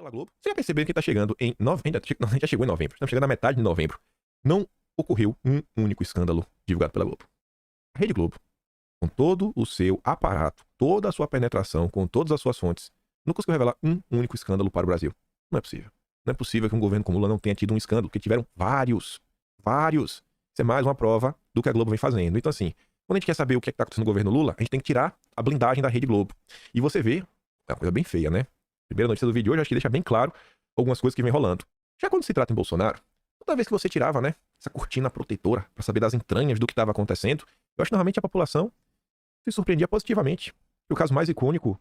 pela Globo, você já percebeu que tá chegando em novembro, a gente já chegou em novembro, estamos chegando na metade de novembro. Não ocorreu um único escândalo divulgado pela Globo. A Rede Globo, com todo o seu aparato, toda a sua penetração, com todas as suas fontes, não conseguiu revelar um único escândalo para o Brasil. Não é possível. Não é possível que um governo como Lula não tenha tido um escândalo, porque tiveram vários. Vários. Isso é mais uma prova do que a Globo vem fazendo. Então, assim, quando a gente quer saber o que está acontecendo no governo Lula, a gente tem que tirar a blindagem da Rede Globo. E você vê, é uma coisa bem feia, né? Primeira notícia do vídeo de hoje, acho que deixa bem claro algumas coisas que vem rolando. Já quando se trata em Bolsonaro, toda vez que você tirava, né, essa cortina protetora para saber das entranhas do que estava acontecendo, eu acho que normalmente a população se surpreendia positivamente. E o caso mais icônico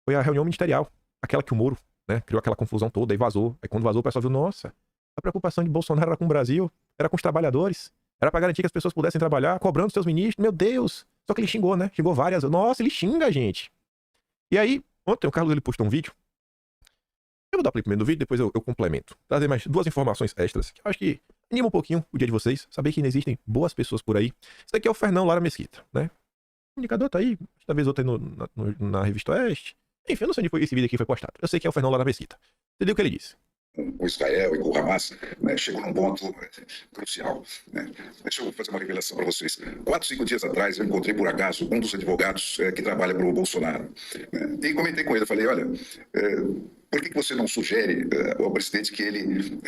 foi a reunião ministerial, aquela que o Moro, né, criou aquela confusão toda e vazou. Aí quando vazou, o pessoal viu, nossa, a preocupação de Bolsonaro era com o Brasil, era com os trabalhadores, era para garantir que as pessoas pudessem trabalhar, cobrando seus ministros, meu Deus. Só que ele xingou, né? Xingou várias. Nossa, ele xinga, gente. E aí, ontem o Carlos ele postou um vídeo. Eu vou dar play primeiro no vídeo, depois eu complemento. Trazer mais duas informações extras, que eu acho que anima um pouquinho o dia de vocês, saber que ainda existem boas pessoas por aí. Esse daqui é o Fernão Lara Mesquita, né? O indicador tá aí, talvez outro aí na Revista Oeste. Enfim, eu não sei onde esse vídeo aqui foi postado. Eu sei que é o Fernão Lara Mesquita. Entendeu o que ele disse? Com Israel e com o Hamas, né, chegou num ponto crucial. Né? Deixa eu fazer uma revelação para vocês. 4, 5 dias atrás, eu encontrei por acaso um dos advogados que trabalha para o Bolsonaro. Né? E comentei com ele, eu falei, olha, por que você não sugere ao presidente que ele,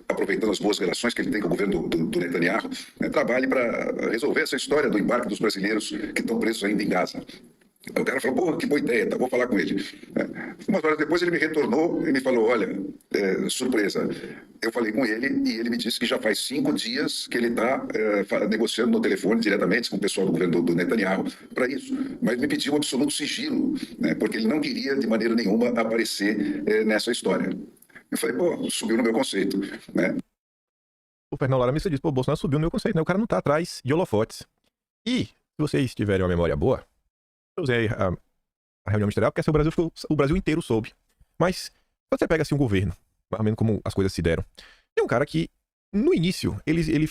aproveitando as boas relações que ele tem com o governo do Netanyahu, trabalhe para resolver essa história do embarque dos brasileiros que estão presos ainda em Gaza? O cara falou, pô, que boa ideia, tá, vou falar com ele. Umas horas depois ele me retornou e me falou, olha, surpresa, eu falei com ele e ele me disse que já faz 5 dias que ele está negociando no telefone diretamente com o pessoal do governo do Netanyahu para isso, mas me pediu um absoluto sigilo, né, porque ele não queria de maneira nenhuma aparecer nessa história. Eu falei, pô, subiu no meu conceito, né? O Fernão Lara Mesquita disse, pô, o Bolsonaro subiu no meu conceito, né? O cara não tá atrás de holofotes. E, se vocês tiverem uma memória boa, eu usei a reunião ministerial porque assim, o Brasil inteiro soube. Mas, quando você pega assim um governo, mais ou menos como as coisas se deram, tem um cara que, no início, ele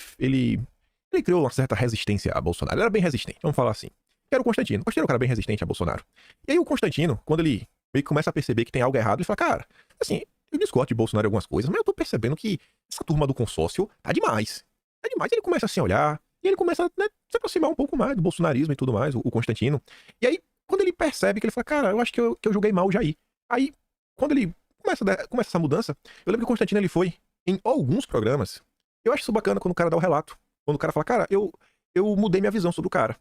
criou uma certa resistência a Bolsonaro. Ele era bem resistente, vamos falar assim. Que era o Constantino. O Constantino era um cara bem resistente a Bolsonaro. E aí o Constantino, quando ele meio que começa a perceber que tem algo errado, ele fala, cara, assim, eu discordo de Bolsonaro em algumas coisas, mas eu tô percebendo que essa turma do consórcio tá demais. Tá demais. E ele começa assim a olhar, e ele começa a, né, se aproximar um pouco mais do bolsonarismo e tudo mais, o Constantino. E aí, quando ele percebe que ele fala, cara, eu acho que eu julguei mal o Jair. Aí, quando ele começa essa mudança, eu lembro que o Constantino ele foi em alguns programas. Eu acho isso bacana quando o cara dá o relato. Quando o cara fala, cara, eu mudei minha visão sobre o cara.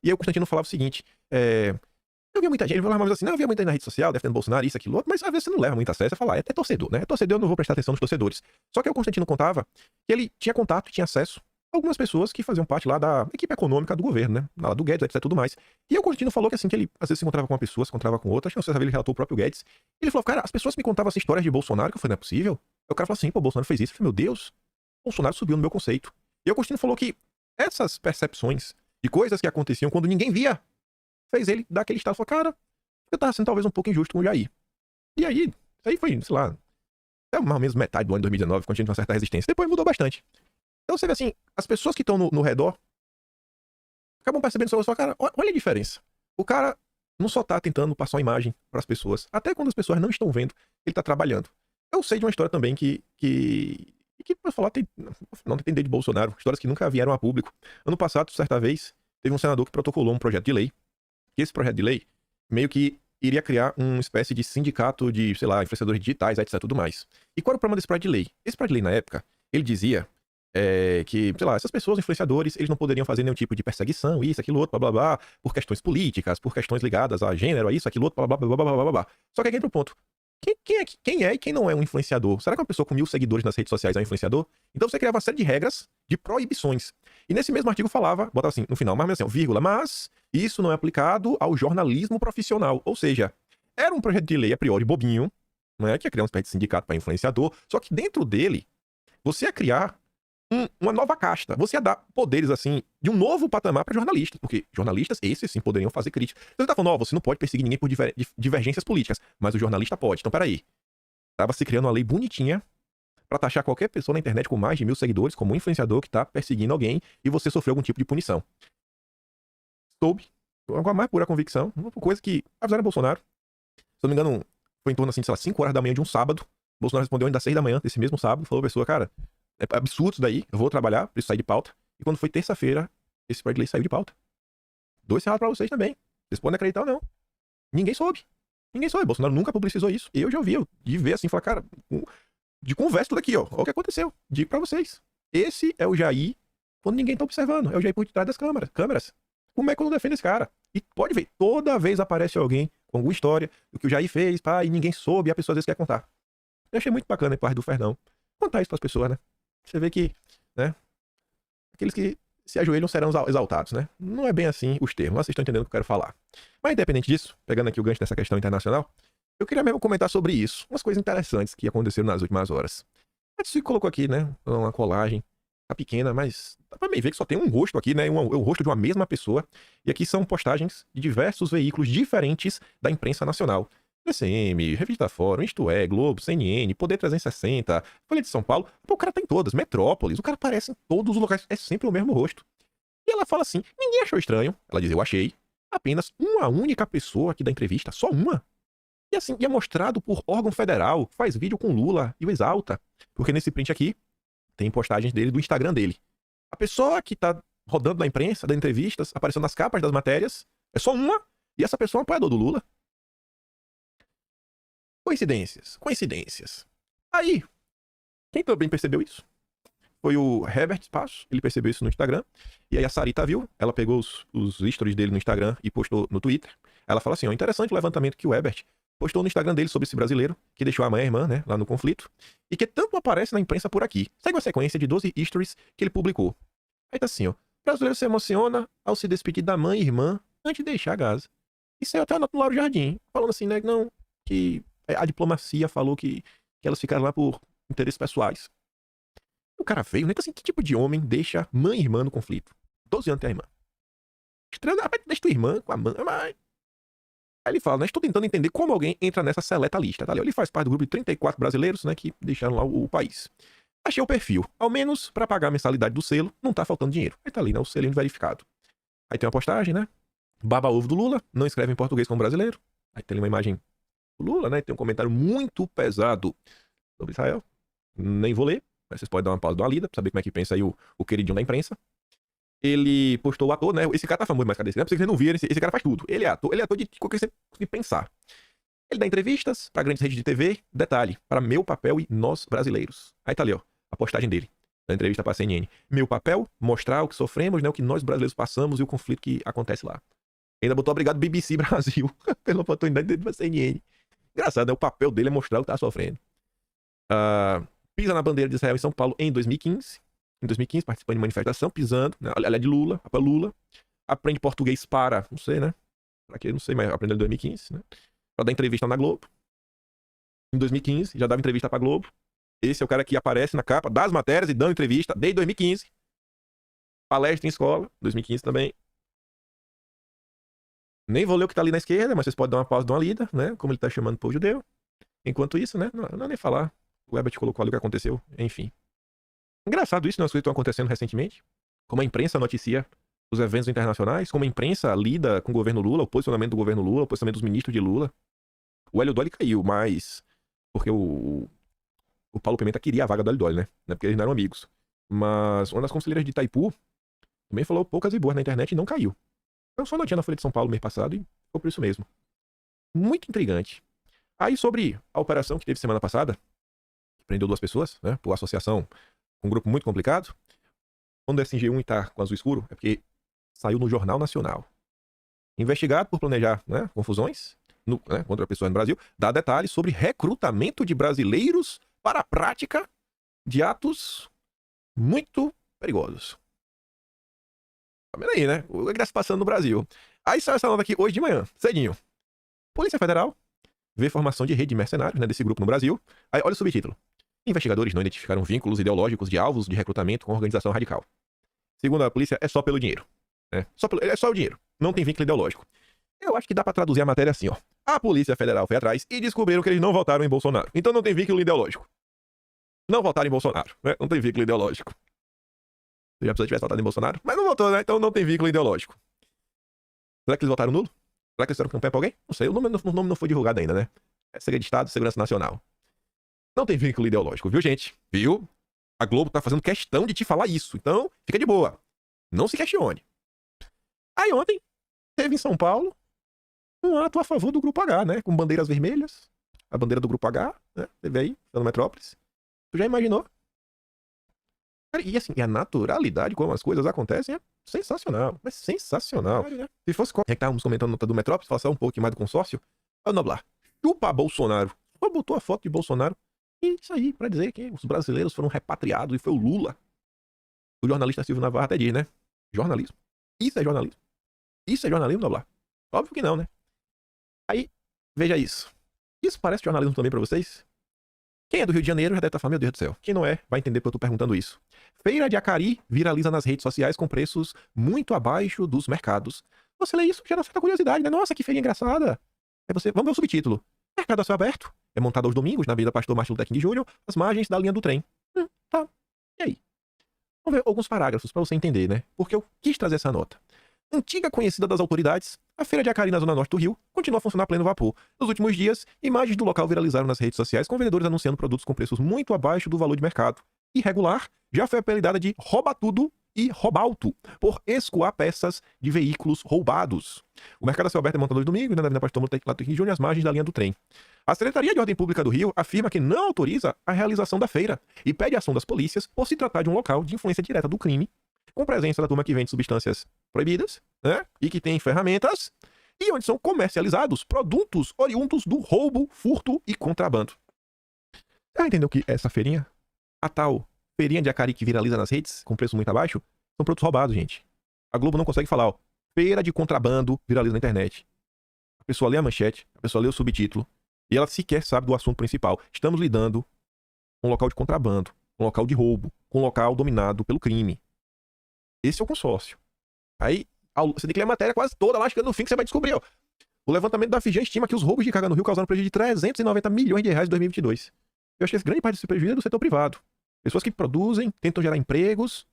E aí o Constantino falava o seguinte, eu via muita gente, ele falava mais assim, não, eu via muita gente na rede social, defendendo Bolsonaro, isso, aquilo, outro, mas às vezes você não leva muito a sério, você fala, é torcedor, né? É torcedor, eu não vou prestar atenção nos torcedores. Só que o Constantino contava que ele tinha contato, tinha acesso a algumas pessoas que faziam parte lá da equipe econômica do governo, né? Lá do Guedes, etc, tudo mais. E aí o Constantino falou que assim, que ele às vezes se encontrava com uma pessoa, se encontrava com outra, acho que não sei se ele relatou o próprio Guedes. E ele falou, cara, as pessoas me contavam assim, histórias de Bolsonaro, que eu falei, não é possível. Aí o cara falou assim, pô, Bolsonaro fez isso. Eu falei, meu Deus, Bolsonaro subiu no meu conceito. E aí o Constantino falou que essas percepções de coisas que aconteciam quando ninguém via, fez ele dar aquele estado, falou, cara, eu tava sendo talvez um pouco injusto com o Jair. E aí, isso aí foi, sei lá, até mais ou menos metade do ano de 2019, quando a gente tinha uma certa resistência. Depois mudou bastante. Então você vê assim, as pessoas que estão no redor acabam percebendo só, cara, olha a diferença. O cara não só tá tentando passar uma imagem para as pessoas, até quando as pessoas não estão vendo, ele tá trabalhando. Eu sei de uma história também que pra falar, não entender de Bolsonaro, histórias que nunca vieram a público. Ano passado, certa vez, teve um senador que protocolou um projeto de lei, que esse projeto de lei meio que iria criar uma espécie de sindicato de, sei lá, influenciadores digitais, etc, tudo mais. E qual era o problema desse projeto de lei? Esse projeto de lei, na época, ele dizia que, sei lá, essas pessoas, influenciadores, eles não poderiam fazer nenhum tipo de perseguição, isso, aquilo, outro, blá, blá, blá, por questões políticas, por questões ligadas a gênero, a isso, aquilo, outro, blá, blá, blá, blá, blá, blá, blá. Só que aqui entra o ponto. Quem é e quem não é um influenciador? Será que uma pessoa com 1000 seguidores nas redes sociais é um influenciador? Então você criava uma série de regras, de proibições. E nesse mesmo artigo falava, botava assim, no final, mas assim, vírgula, mas isso não é aplicado ao jornalismo profissional. Ou seja, era um projeto de lei a priori bobinho, né, que ia criar uma espécie de sindicato para influenciador, só que dentro dele, você ia criar uma nova casta. Você ia dar poderes, assim, de um novo patamar para jornalistas, porque jornalistas, esses sim, poderiam fazer críticas. Então você tá falando, você não pode perseguir ninguém por divergências políticas, mas o jornalista pode. Então, peraí. Tava se criando uma lei bonitinha pra taxar qualquer pessoa na internet com mais de 1000 seguidores como um influenciador que tá perseguindo alguém e você sofreu algum tipo de punição. Soube, com a mais pura convicção, uma coisa que avisaram Bolsonaro. Se eu não me engano, foi em torno, assim, de, sei lá, 5 horas da manhã de um sábado, Bolsonaro respondeu ainda às 6 da manhã, desse mesmo sábado, falou pra pessoa, cara, é absurdo isso daí, eu vou trabalhar, preciso sair de pauta. E quando foi terça-feira, esse projeto de lei saiu de pauta. Dou esse relato pra vocês também. Vocês podem acreditar ou não. Ninguém soube. Ninguém soube. Bolsonaro nunca publicizou isso. Eu já ouvi, de ver assim, falar, cara, de conversa tudo aqui, ó. Olha o que aconteceu. Digo pra vocês. Esse é o Jair quando ninguém tá observando. É o Jair por detrás das câmeras. Como é que eu não defendo esse cara? E pode ver, toda vez aparece alguém com alguma história do que o Jair fez, pá, e ninguém soube, e a pessoa às vezes quer contar. Eu achei muito bacana a parte do Fernão contar isso pras pessoas, né? Você vê que, né? Aqueles que se ajoelham serão exaltados, né? Não é bem assim os termos, mas vocês estão entendendo o que eu quero falar. Mas independente disso, pegando aqui o gancho dessa questão internacional, eu queria mesmo comentar sobre isso. Umas coisas interessantes que aconteceram nas últimas horas. A gente colocou aqui, né? Uma colagem. Tá pequena, mas dá pra bem ver que só tem um rosto aqui, né? O rosto de uma mesma pessoa. E aqui são postagens de diversos veículos diferentes da imprensa nacional. DCM, Revista Fórum, Isto É, Globo, CNN, Poder 360, Folha de São Paulo. Pô, o cara tá em todas, Metrópolis, o cara aparece em todos os locais, é sempre o mesmo rosto. E ela fala assim, ninguém achou estranho. Ela diz, eu achei. Apenas uma única pessoa aqui da entrevista, só uma. E assim, e é mostrado por órgão federal, faz vídeo com Lula e o exalta. Porque nesse print aqui, tem postagens dele do Instagram dele. A pessoa que tá rodando na imprensa, dando entrevistas, aparecendo nas capas das matérias, é só uma, e essa pessoa é um apoiador do Lula. Coincidências. Aí, quem também percebeu isso? Foi o Herbert Spasso, ele percebeu isso no Instagram, e aí a Sarita viu, ela pegou os stories dele no Instagram e postou no Twitter. Ela fala assim, ó, interessante o levantamento que o Herbert postou no Instagram dele sobre esse brasileiro, que deixou a mãe e a irmã, né, lá no conflito, e que tanto aparece na imprensa por aqui. Segue uma sequência de 12 stories que ele publicou. Aí tá assim, ó, brasileiro se emociona ao se despedir da mãe e irmã antes de deixar Gaza. Isso aí até a nota do Lauro Jardim, falando assim, né, não, que a diplomacia falou que elas ficaram lá por interesses pessoais. O cara veio, né? Então, assim, que tipo de homem deixa mãe e irmã no conflito? 12 anos tem a irmã. Estranho, rapaz, deixa tua irmã com a mãe. Mas... Aí ele fala, né? Estou tentando entender como alguém entra nessa seleta lista. Tá ali? Ele faz parte do grupo de 34 brasileiros, né? Que deixaram lá o país. Achei o perfil. Ao menos, para pagar a mensalidade do selo, não tá faltando dinheiro. Aí tá ali, né? O selinho verificado. Aí tem uma postagem, né? Baba ovo do Lula. Não escreve em português como brasileiro. Aí tem uma imagem do Lula, né? Tem um comentário muito pesado sobre Israel. Nem vou ler. Mas vocês podem dar uma pausa, dar uma lida, pra saber como é que pensa aí o queridinho da imprensa. Ele postou o ator, né? Esse cara tá famoso, mas cadê esse? Não é possível que vocês não viram, esse cara faz tudo. Ele é ator de qualquer coisa que você pensar. Ele dá entrevistas pra grandes redes de TV. Detalhe, para Meu Papel e Nós Brasileiros. Aí tá ali, ó, a postagem dele, da entrevista pra CNN. Meu papel, mostrar o que sofremos, né? O que nós brasileiros passamos e o conflito que acontece lá. Ainda botou obrigado BBC Brasil pela oportunidade dele pra CNN. Engraçado, né? O papel dele é mostrar o que tá sofrendo. Pisa na bandeira de Israel em São Paulo em 2015. Em 2015, participando de manifestação, pisando, né? Ela é de Lula, para Lula. Aprende português para, não sei, né? Pra quê? Não sei, mas aprendeu em 2015, né? Pra dar entrevista na Globo. Em 2015, já dava entrevista pra Globo. Esse é o cara que aparece na capa das matérias e dando entrevista desde 2015. Palestra em escola, 2015 também. Nem vou ler o que tá ali na esquerda, mas vocês podem dar uma pausa, dar uma lida, né? Como ele tá chamando o povo judeu. Enquanto isso, né? Não é nem falar. O Herbert colocou ali o que aconteceu, enfim. Engraçado isso, né? As coisas estão acontecendo recentemente. Como a imprensa noticia os eventos internacionais, como a imprensa lida com o governo Lula, o posicionamento do governo Lula, o posicionamento dos ministros de Lula. O Hélio Dolly caiu, mas... Porque o Paulo Pimenta queria a vaga do Hélio Dolly, né? Não é porque eles não eram amigos. Mas uma das conselheiras de Itaipu também falou poucas e boas na internet e não caiu. Eu só notinha na Folha de São Paulo mês passado e ficou por isso mesmo. Muito intrigante. Aí sobre a operação que teve semana passada, que prendeu 2 pessoas, né? Por associação com um grupo muito complicado. Quando o SG1 tá com azul escuro, é porque saiu no Jornal Nacional. Investigado por planejar, né, confusões contra pessoas no Brasil, dá detalhes sobre recrutamento de brasileiros para a prática de atos muito perigosos. Tá vendo aí, né? O que está se passando no Brasil. Aí saiu essa nota aqui hoje de manhã, cedinho. Polícia Federal vê formação de rede de mercenários, né, desse grupo no Brasil. Aí olha o subtítulo. Investigadores não identificaram vínculos ideológicos de alvos de recrutamento com a organização radical. Segundo a polícia, é só pelo dinheiro. É só o dinheiro. Não tem vínculo ideológico. Eu acho que dá pra traduzir a matéria assim, ó. A Polícia Federal foi atrás e descobriram que eles não votaram em Bolsonaro. Então não tem vínculo ideológico. Não votaram em Bolsonaro, né? Não tem vínculo ideológico. Se a pessoa tivesse votado em Bolsonaro, mas não votou, né? Então não tem vínculo ideológico. Será que eles votaram nulo? Será que eles fizeram campanha pra alguém? Não sei, o nome não foi divulgado ainda, né? É segredo de Estado, Segurança Nacional. Não tem vínculo ideológico, viu, gente? Viu? A Globo tá fazendo questão de te falar isso. Então, fica de boa. Não se questione. Aí ontem, teve em São Paulo um ato a favor do Grupo H, né? Com bandeiras vermelhas. A bandeira do Grupo H, né? Teve aí, no Metrópolis. Tu já imaginou? Cara, e assim, a naturalidade como as coisas acontecem é sensacional. Mas sensacional. Se fosse qualquer que estávamos comentando nota do Metrópolis, falar só um pouquinho mais do consórcio. Ó, Noblar, chupa Bolsonaro. Só botou a foto de Bolsonaro. E isso aí, pra dizer que os brasileiros foram repatriados e foi o Lula. O jornalista Silvio Navarro até diz, né? Jornalismo. Isso é jornalismo. Isso é jornalismo, Noblar? Óbvio que não, né? Aí, veja isso. Isso parece jornalismo também pra vocês? Quem é do Rio de Janeiro já deve estar falando, meu Deus do céu. Quem não é, vai entender porque eu tô perguntando isso. Feira de Acari viraliza nas redes sociais com preços muito abaixo dos mercados. Você lê isso, gera certa curiosidade, né? Nossa, que feira engraçada. Aí você, vamos ver o subtítulo. Mercado a céu aberto. É montado aos domingos, na Avenida Pastor Martin Luther King Jr., às margens da linha do trem. Tá. E aí? Vamos ver alguns parágrafos pra você entender, né? Porque eu quis trazer essa nota. Antiga conhecida das autoridades, a Feira de Acari na zona norte do Rio continua a funcionar a pleno vapor. Nos últimos dias, imagens do local viralizaram nas redes sociais com vendedores anunciando produtos com preços muito abaixo do valor de mercado. Irregular já foi apelidada de rouba tudo e roubalto, por escoar peças de veículos roubados. O mercado a céu aberto é montado aos domingos, na Avenida Pastor Luther King Jr., às margens da linha do trem. A Secretaria de Ordem Pública do Rio afirma que não autoriza a realização da feira e pede a ação das polícias por se tratar de um local de influência direta do crime, com presença da turma que vende substâncias proibidas, né? E que tem ferramentas, e onde são comercializados produtos oriundos do roubo, furto e contrabando. Você entendeu que essa feirinha, a tal feirinha de Acari que viraliza nas redes, com preço muito abaixo, são produtos roubados, gente. A Globo não consegue falar, ó, feira de contrabando viraliza na internet. A pessoa lê a manchete, a pessoa lê o subtítulo, e ela sequer sabe do assunto principal. Estamos lidando com um local de contrabando, com um local de roubo, com um local dominado pelo crime. Esse é o consórcio. Aí, você tem que ler a matéria quase toda lá, acho que no fim que você vai descobrir, ó. O levantamento da Fijan estima que os roubos de carga no Rio causaram prejuízo de 390 milhões de reais em 2022. Eu acho que grande parte desse prejuízo é do setor privado. Pessoas que produzem, tentam gerar empregos.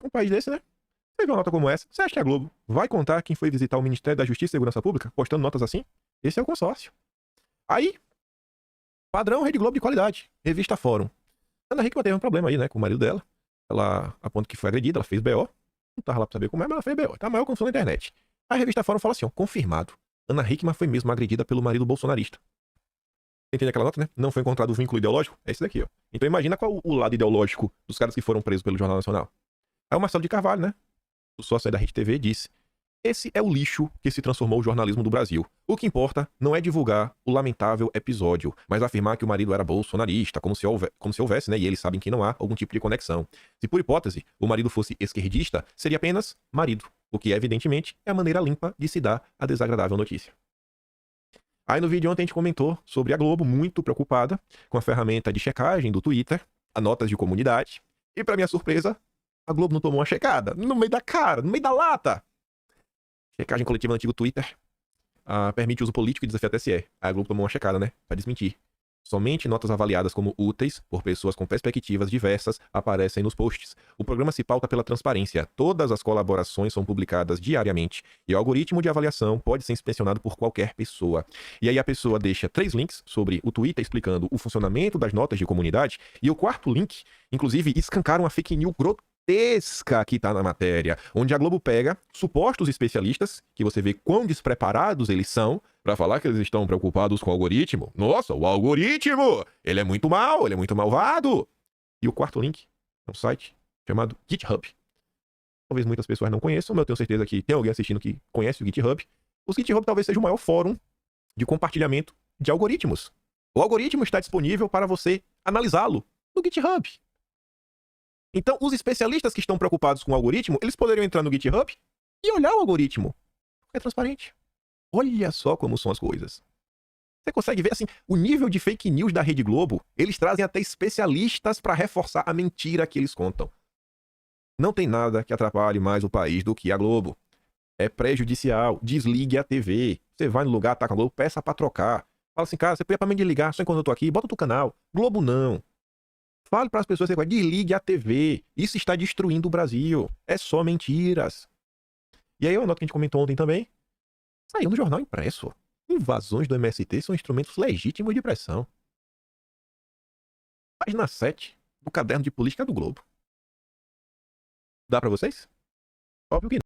Um país desse, né? Você vê uma nota como essa, você acha que a Globo vai contar quem foi visitar o Ministério da Justiça e Segurança Pública, postando notas assim? Esse é o consórcio. Aí, padrão Rede Globo de qualidade, revista Fórum. Ana Hickman teve um problema aí, né, com o marido dela. Ela, a ponto que foi agredida, ela fez BO. Não tava lá pra saber como é, mas ela fez BO. Tá a maior confusão na internet. A revista Fórum fala assim, ó, confirmado. Ana Hickman foi mesmo agredida pelo marido bolsonarista. Entende aquela nota, né? Não foi encontrado o vínculo ideológico? É esse daqui, ó. Então imagina qual o lado ideológico dos caras que foram presos pelo Jornal Nacional. Aí o Marcelo de Carvalho, né? O sócio aí da Rede TV, disse: esse é o lixo que se transformou o jornalismo do Brasil. O que importa não é divulgar o lamentável episódio, mas afirmar que o marido era bolsonarista, como se houvesse, né? E eles sabem que não há algum tipo de conexão. Se por hipótese o marido fosse esquerdista, seria apenas marido, o que evidentemente é a maneira limpa de se dar a desagradável notícia. Aí no vídeo ontem a gente comentou sobre a Globo, muito preocupada com a ferramenta de checagem do Twitter, a notas de comunidade, e pra minha surpresa, a Globo não tomou uma checada, no meio da cara, no meio da lata. Checagem coletiva no antigo Twitter permite uso político e desafio a TSE. A Globo tomou uma checada, né? Pra desmentir. Somente notas avaliadas como úteis por pessoas com perspectivas diversas aparecem nos posts. O programa se pauta pela transparência. Todas as colaborações são publicadas diariamente. E o algoritmo de avaliação pode ser inspecionado por qualquer pessoa. E aí a pessoa deixa 3 links sobre o Twitter explicando o funcionamento das notas de comunidade. E o 4º link, inclusive, escancara uma fake news grotesca que tá na matéria, onde a Globo pega supostos especialistas, que você vê quão despreparados eles são, pra falar que eles estão preocupados com o algoritmo. Nossa, o algoritmo! Ele é muito mau, ele é muito malvado! E o 4º link é um site chamado GitHub. Talvez muitas pessoas não conheçam, mas eu tenho certeza que tem alguém assistindo que conhece o GitHub. O GitHub talvez seja o maior fórum de compartilhamento de algoritmos. O algoritmo está disponível para você analisá-lo no GitHub. Então, os especialistas que estão preocupados com o algoritmo, eles poderiam entrar no GitHub e olhar o algoritmo. É transparente. Olha só como são as coisas. Você consegue ver, assim, o nível de fake news da Rede Globo, eles trazem até especialistas para reforçar a mentira que eles contam. Não tem nada que atrapalhe mais o país do que a Globo. É prejudicial. Desligue a TV. Você vai no lugar, tá com a Globo, peça pra trocar. Fala assim, cara, você podia pra mim desligar só enquanto eu tô aqui, bota outro canal. Globo não. Fale para as pessoas, desligue a TV. Isso está destruindo o Brasil. É só mentiras. E aí, uma nota que a gente comentou ontem também. Saiu no jornal impresso. Invasões do MST são instrumentos legítimos de pressão. Página 7 do caderno de política do Globo. Dá pra vocês? Óbvio que não.